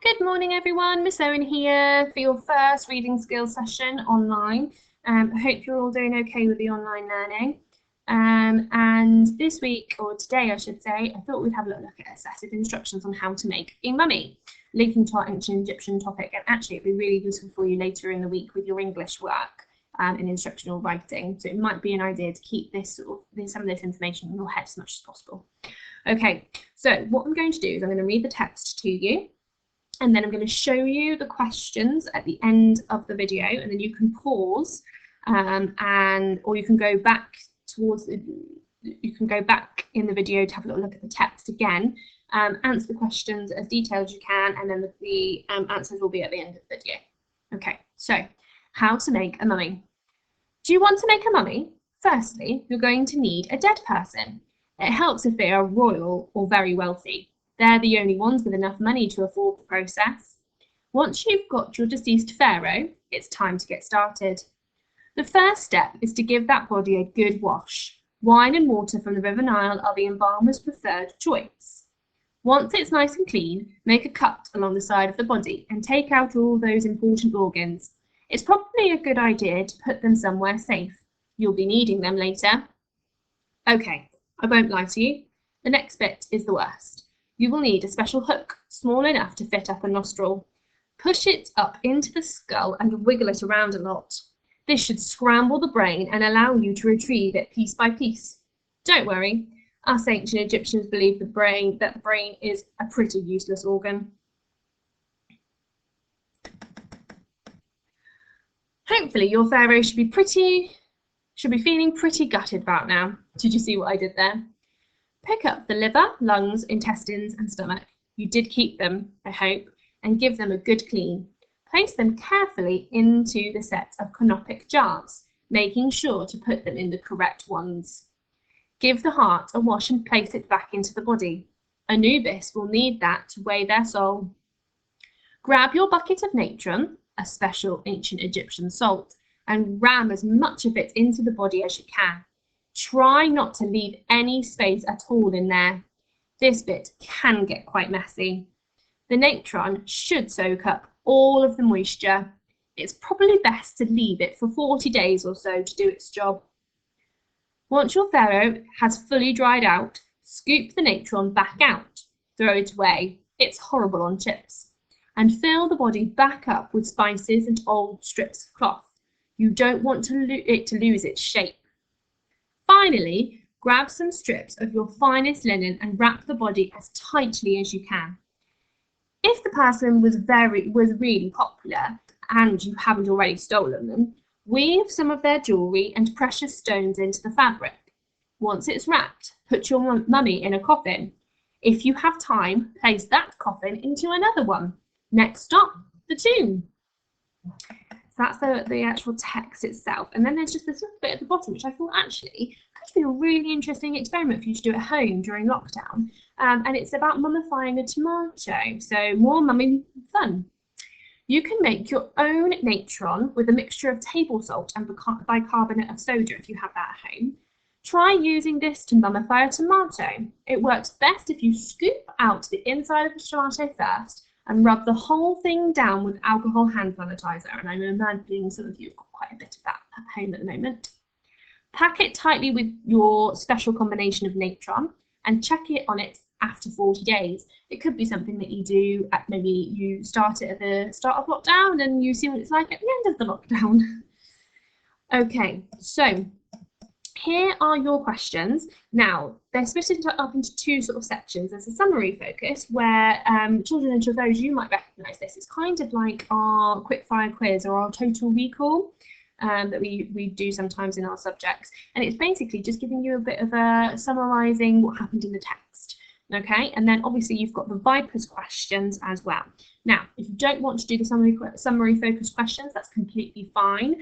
Good morning, everyone. Miss Owen here for your first reading skills session online. I hope you're all doing okay with the online learning. And this week, or today I should say, I thought we'd have a little look at a set of instructions on how to make a mummy, linking to our ancient Egyptian topic. And actually, it'd be really useful for you later in the week with your English work and instructional writing. So it might be an idea to keep some of this information in your head as much as possible. Okay, so what I'm going to do is I'm going to read the text to you. And then I'm going to show you the questions at the end of the video, and then you can pause or you can go back in the video to have a little look at the text again, answer the questions as detailed as you can, and then the answers will be at the end of the video. Okay, so how to make a mummy. Do you want to make a mummy? Firstly, you're going to need a dead person. It helps if they are royal or very wealthy. They're the only ones with enough money to afford the process. Once you've got your deceased pharaoh, it's time to get started. The first step is to give that body a good wash. Wine and water from the River Nile are the embalmer's preferred choice. Once it's nice and clean, make a cut along the side of the body and take out all those important organs. It's probably a good idea to put them somewhere safe. You'll be needing them later. Okay, I won't lie to you. The next bit is the worst. You will need a special hook, small enough to fit up a nostril. Push it up into the skull and wiggle it around a lot. This should scramble the brain and allow you to retrieve it piece by piece. Don't worry, us ancient Egyptians believed that the brain is a pretty useless organ. Hopefully your pharaoh should be feeling pretty gutted about now. Did you see what I did there? Pick up the liver, lungs, intestines and stomach. You did keep them, I hope, and give them a good clean. Place them carefully into the set of canopic jars, making sure to put them in the correct ones. Give the heart a wash and place it back into the body. Anubis will need that to weigh their soul. Grab your bucket of natron, a special ancient Egyptian salt, and ram as much of it into the body as you can. Try not to leave any space at all in there. This bit can get quite messy. The natron should soak up all of the moisture. It's probably best to leave it for 40 days or so to do its job. Once your pharaoh has fully dried out, scoop the natron back out. Throw it away. It's horrible on chips. And fill the body back up with spices and old strips of cloth. You don't want it to lose its shape. Finally, grab some strips of your finest linen and wrap the body as tightly as you can. If the person was really popular and you haven't already stolen them, weave some of their jewellery and precious stones into the fabric. Once it's wrapped, put your mummy in a coffin. If you have time, place that coffin into another one. Next stop, the tomb. So that's the actual text itself. And then there's just this little bit at the bottom, which I thought actually could be a really interesting experiment for you to do at home during lockdown. And it's about mummifying a tomato. So more mummy fun. You can make your own natron with a mixture of table salt and bicarbonate of soda if you have that at home. Try using this to mummify a tomato. It works best if you scoop out the inside of the tomato first and rub the whole thing down with alcohol hand sanitizer. And I'm imagining some of you have got quite a bit of that at home at the moment. Pack it tightly with your special combination of natron and check it on it after 40 days. It could be something that you do at maybe you start it at the start of lockdown and you see what it's like at the end of the lockdown. Okay, so here are your questions. Now, they're split up into two sort of sections. There's a summary focus where children and those you might recognise this. It's kind of like our quickfire quiz or our total recall that we do sometimes in our subjects. And it's basically just giving you a bit of a summarising what happened in the text. Okay, and then obviously you've got the Vipers questions as well. Now, if you don't want to do the summary focused questions, that's completely fine.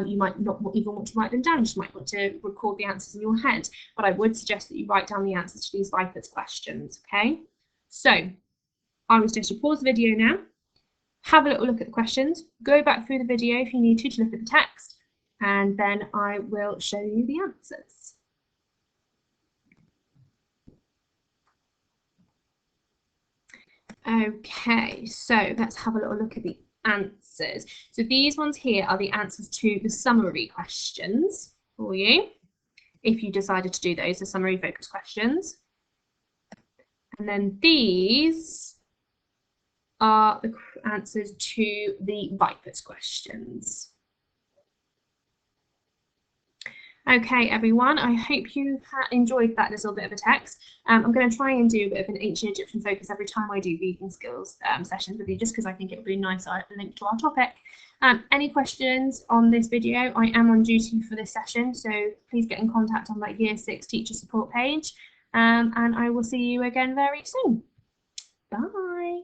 You might not even want to write them down, you just might want to record the answers in your head. But I would suggest that you write down the answers to these Vipers questions, okay? So, I would suggest you pause the video now, have a little look at the questions, go back through the video if you need to look at the text, and then I will show you the answers. Okay, so let's have a little look at the answers. So these ones here are the answers to the summary questions for you, if you decided to do those, the summary focus questions. And then these are the answers to the Vipers questions. Okay, everyone, I hope you enjoyed that little bit of a text. I'm going to try and do a bit of an ancient Egyptian focus every time I do reading skills sessions with you, just because I think it would be nice to link to our topic. Any questions on this video? I am on duty for this session, so please get in contact on that Year 6 teacher support page, and I will see you again very soon. Bye.